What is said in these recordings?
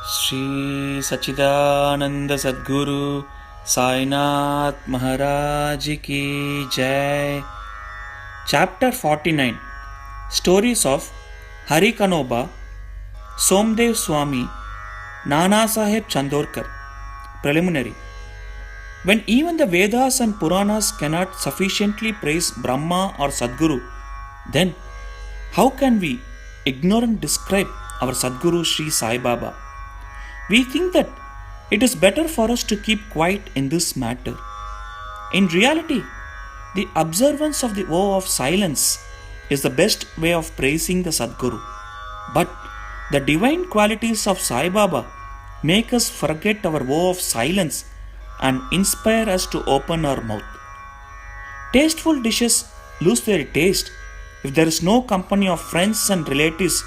Shri Sachidananda Sadguru Sai Maharaj Ki Jai. Chapter 49. Stories of Hari Kanoba, Somdev Swami, Nana Sahib Chandorkar. Preliminary. When even the Vedas and Puranas cannot sufficiently praise Brahma or Sadguru, then how can we ignorant describe our Sadguru Sri Sai Baba? We think that it is better for us to keep quiet in this matter. In reality, the observance of the vow of silence is the best way of praising the Sadguru. But the divine qualities of Sai Baba make us forget our vow of silence and inspire us to open our mouth. Tasteful dishes lose their taste if there is no company of friends and relatives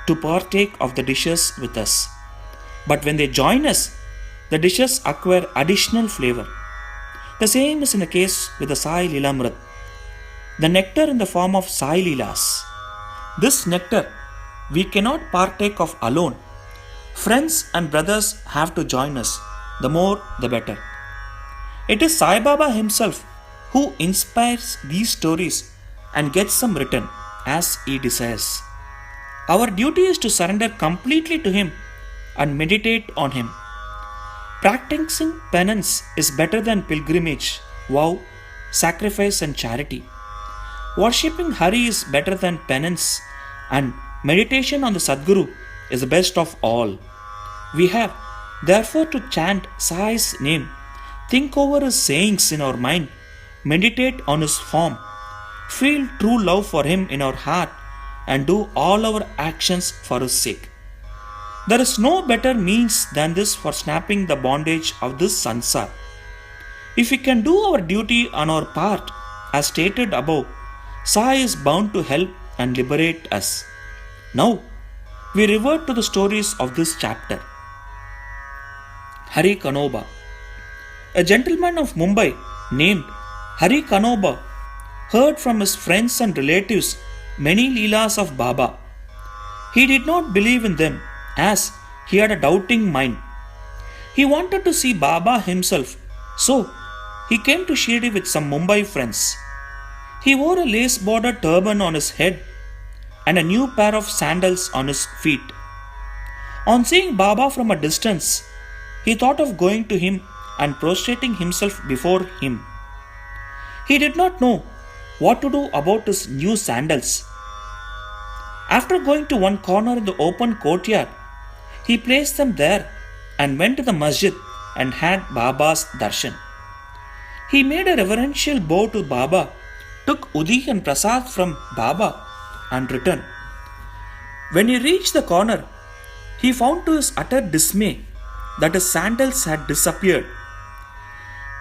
to partake of the dishes with us. But when they join us, the dishes acquire additional flavor. The same is in the case with the Sai Lilamrit, the nectar in the form of Sai Lilas. This nectar we cannot partake of alone. Friends and brothers have to join us, the more the better. It is Sai Baba himself who inspires these stories and gets them written as he desires. Our duty is to surrender completely to him and meditate on him. Practicing penance is better than pilgrimage, vow, sacrifice and charity. Worshipping Hari is better than penance, and meditation on the Sadguru is the best of all. We have therefore to chant Sai's name, think over his sayings in our mind, meditate on his form, feel true love for him in our heart, and do all our actions for his sake. There is no better means than this for snapping the bondage of this sansar. If we can do our duty on our part, as stated above, Sai is bound to help and liberate us. Now, we revert to the stories of this chapter. Hari Kanoba. A gentleman of Mumbai named Hari Kanoba heard from his friends and relatives many leelas of Baba. He did not believe in them, as he had a doubting mind. He wanted to see Baba himself, so he came to Shirdi with some Mumbai friends. He wore a lace-bordered turban on his head and a new pair of sandals on his feet. On seeing Baba from a distance, he thought of going to him and prostrating himself before him. He did not know what to do about his new sandals. After going to one corner in the open courtyard, he placed them there and went to the masjid and had Baba's darshan. He made a reverential bow to Baba, took Udi and Prasad from Baba and returned. When he reached the corner, he found to his utter dismay that his sandals had disappeared.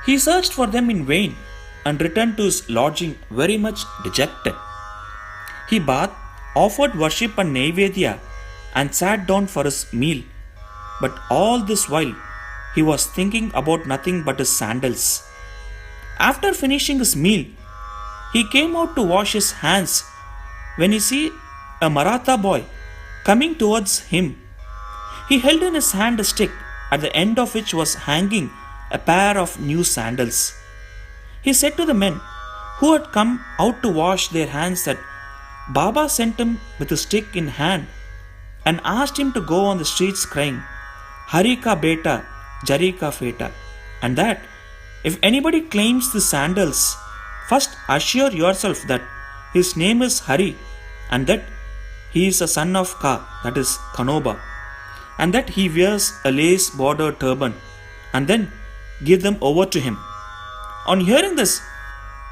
He searched for them in vain and returned to his lodging very much dejected. He bathed, offered worship and Naivedya, and sat down for his meal. But all this while, he was thinking about nothing but his sandals. After finishing his meal, he came out to wash his hands when he see a Maratha boy coming towards him. He held in his hand a stick, at the end of which was hanging a pair of new sandals. He said to the men who had come out to wash their hands that Baba sent him with a stick in hand and asked him to go on the streets crying, Hari ka beta, Jari ka feta, and that if anybody claims the sandals, first assure yourself that his name is Hari and that he is a son of Ka, that is Kanoba, and that he wears a lace bordered turban, and then give them over to him. On hearing this,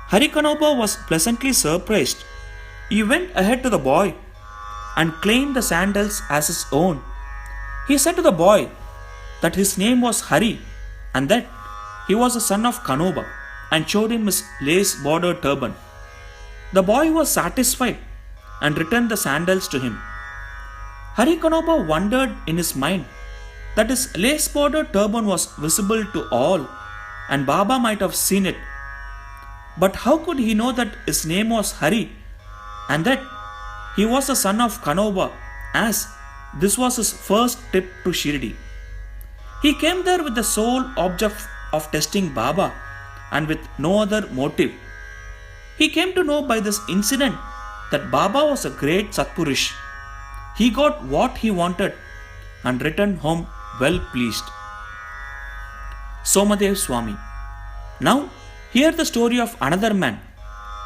Hari Kanoba was pleasantly surprised. He went ahead to the boy and claimed the sandals as his own. He said to the boy that his name was Hari and that he was a son of Kanoba, and showed him his lace-bordered turban. The boy was satisfied and returned the sandals to him. Hari Kanoba wondered in his mind that his lace-bordered turban was visible to all and Baba might have seen it. But how could he know that his name was Hari and that he was the son of Kanoba, as this was his first trip to Shirdi. He came there with the sole object of testing Baba and with no other motive. He came to know by this incident that Baba was a great Satpurish. He got what he wanted and returned home well pleased. Somadev Swami. Now, hear the story of another man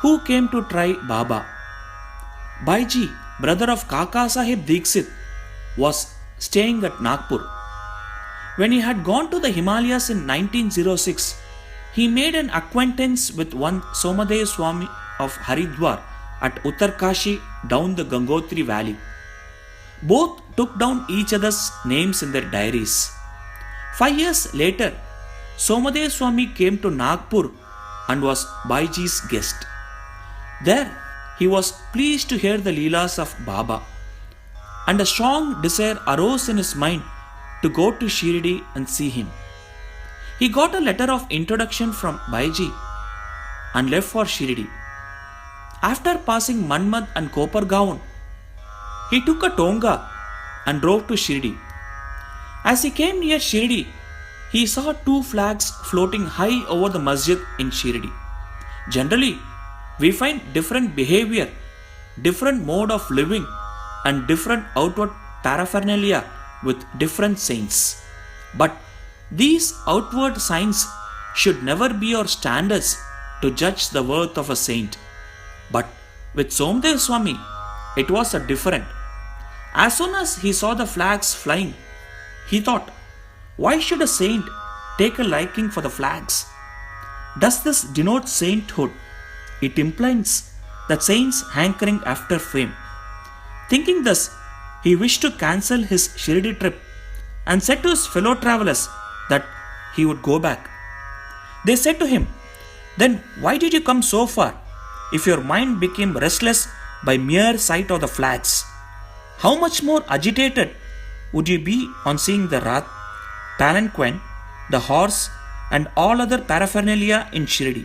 who came to try Baba. Baiji, brother of Kaka Sahib Dikshit, was staying at Nagpur. When he had gone to the Himalayas in 1906, he made an acquaintance with one Somadev Swami of Haridwar at Uttarkashi down the Gangotri valley. Both took down each other's names in their diaries. 5 years later, Somadev Swami came to Nagpur and was Baiji's guest. There, he was pleased to hear the Leelas of Baba, and a strong desire arose in his mind to go to Shirdi and see him. He got a letter of introduction from Baiji and left for Shirdi. After passing Manmad and Kopargaon, he took a tonga and drove to Shirdi. As he came near Shirdi, he saw 2 flags floating high over the masjid in Shirdi. Generally, we find different behavior, different mode of living, and different outward paraphernalia with different saints. But these outward signs should never be our standards to judge the worth of a saint. But with Somdev Swami, it was a different. As soon as he saw the flags flying, he thought, why should a saint take a liking for the flags? Does this denote sainthood? It implies the saint's hankering after fame. Thinking thus, he wished to cancel his Shirdi trip and said to his fellow travelers that he would go back. They said to him, then why did you come so far if your mind became restless by mere sight of the flags? How much more agitated would you be on seeing the Rath, palanquin, the horse, and all other paraphernalia in Shirdi?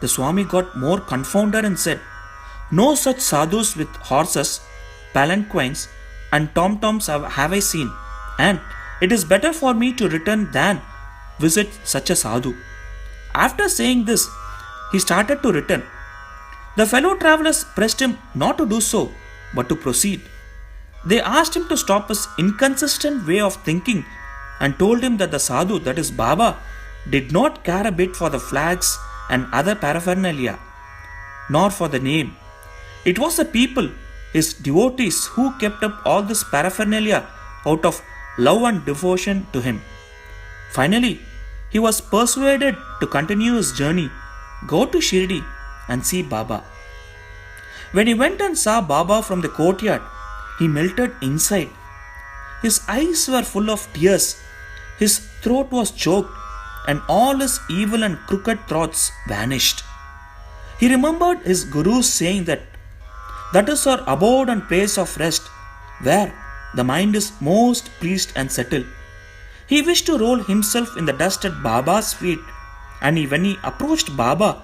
The Swami got more confounded and said, no such sadhus with horses, palanquins, and tom-toms have I seen, and it is better for me to return than visit such a sadhu. After saying this, he started to return. The fellow travelers pressed him not to do so, but to proceed. They asked him to stop his inconsistent way of thinking and told him that the sadhu, that is Baba, did not care a bit for the flags and other paraphernalia, nor for the name. It was the people, his devotees, who kept up all this paraphernalia out of love and devotion to him. Finally, he was persuaded to continue his journey, go to Shirdi and see Baba. When he went and saw Baba from the courtyard, he melted inside. His eyes were full of tears, his throat was choked, and all his evil and crooked thoughts vanished. He remembered his Guru's saying that is our abode and place of rest, where the mind is most pleased and settled. He wished to roll himself in the dust at Baba's feet, and when he approached Baba,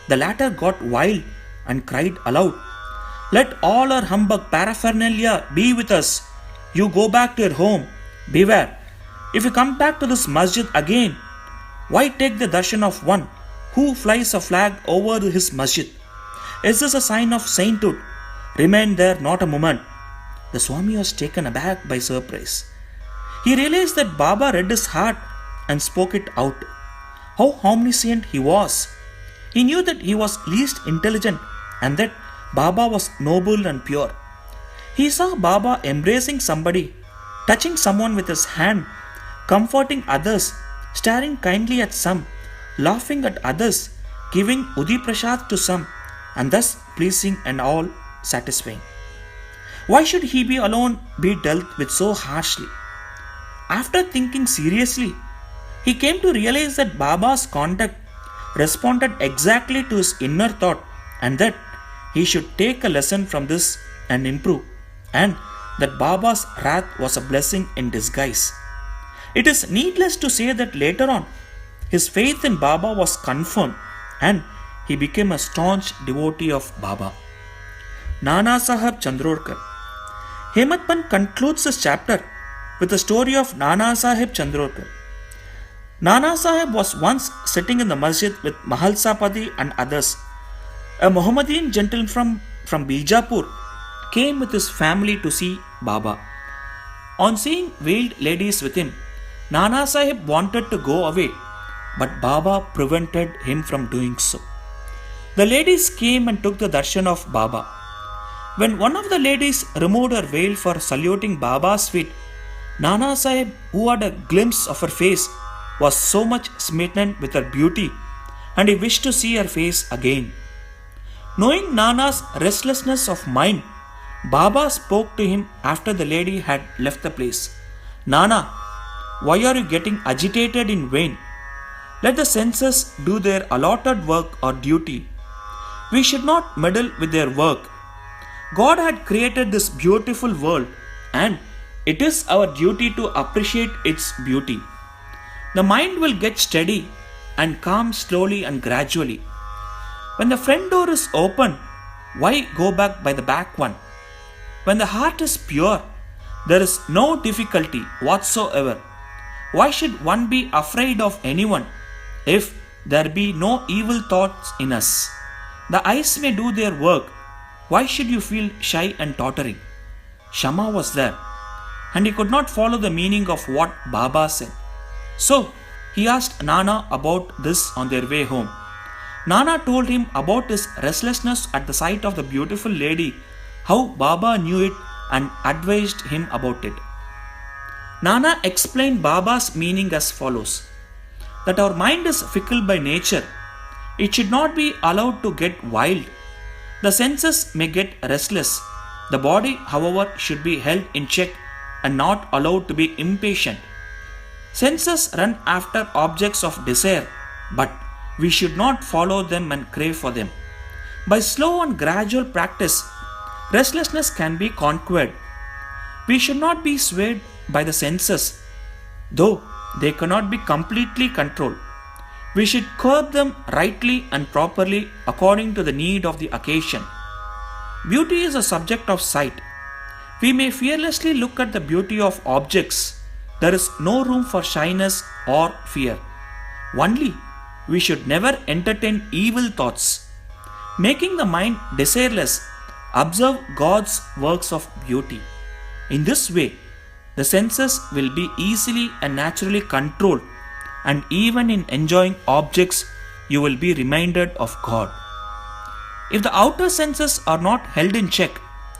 the latter got wild and cried aloud, let all our humbug paraphernalia be with us. You go back to your home. Beware. If you come back to this masjid again, why take the darshan of one who flies a flag over his masjid? Is this a sign of sainthood? Remain there not a moment. The Swami was taken aback by surprise. He realized that Baba read his heart and spoke it out. How omniscient he was! He knew that he was least intelligent and that Baba was noble and pure. He saw Baba embracing somebody, touching someone with his hand, comforting others, staring kindly at some, laughing at others, giving Udi Prasad to some, and thus pleasing and all satisfying. Why should he be alone be dealt with so harshly? After thinking seriously, he came to realize that Baba's conduct responded exactly to his inner thought and that he should take a lesson from this and improve, and that Baba's wrath was a blessing in disguise. It is needless to say that later on, his faith in Baba was confirmed and he became a staunch devotee of Baba. Nana Sahib Chandorkar. Hematpan concludes this chapter with the story of Nana Sahib Chandrokar. Nana Sahib was once sitting in the masjid with Mahalsapati and others. A Mohammedan gentleman from Bijapur came with his family to see Baba. On seeing veiled ladies with him, Nana Sahib wanted to go away, but Baba prevented him from doing so. The ladies came and took the darshan of Baba. When one of the ladies removed her veil for saluting Baba's feet, Nana Sahib, who had a glimpse of her face, was so much smitten with her beauty and he wished to see her face again. Knowing Nana's restlessness of mind, Baba spoke to him after the lady had left the place. Nana, why are you getting agitated in vain? Let the senses do their allotted work or duty. We should not meddle with their work. God had created this beautiful world and it is our duty to appreciate its beauty. The mind will get steady and calm slowly and gradually. When the front door is open, why go back by the back one? When the heart is pure, there is no difficulty whatsoever. Why should one be afraid of anyone if there be no evil thoughts in us? The eyes may do their work. Why should you feel shy and tottering? Shama was there, and he could not follow the meaning of what Baba said. So, he asked Nana about this on their way home. Nana told him about his restlessness at the sight of the beautiful lady, how Baba knew it and advised him about it. Nana explained Baba's meaning as follows: that our mind is fickle by nature. It should not be allowed to get wild. The senses may get restless. The body, however, should be held in check and not allowed to be impatient. Senses run after objects of desire, but we should not follow them and crave for them. By slow and gradual practice, restlessness can be conquered. We should not be swayed by the senses, though they cannot be completely controlled. We should curb them rightly and properly according to the need of the occasion. Beauty is a subject of sight. We may fearlessly look at the beauty of objects. There is no room for shyness or fear. Only, we should never entertain evil thoughts. Making the mind desireless, observe God's works of beauty. In this way, the senses will be easily and naturally controlled, and even in enjoying objects, you will be reminded of God. If the outer senses are not held in check,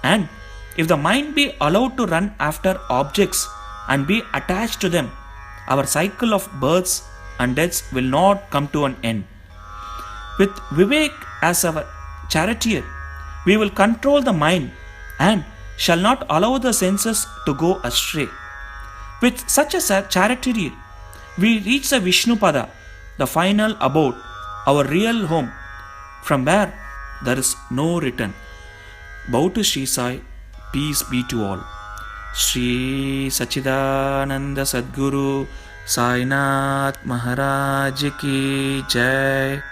and if the mind be allowed to run after objects and be attached to them, our cycle of births and deaths will not come to an end. With Vivek as our charioteer, we will control the mind and shall not allow the senses to go astray. With such a charioteer, we reach the Vishnupada, the final abode, our real home, from where there is no return. Bow to Sri Sai, peace be to all. Sri Satchidananda Sadguru Sainath Maharaj Ki Jai.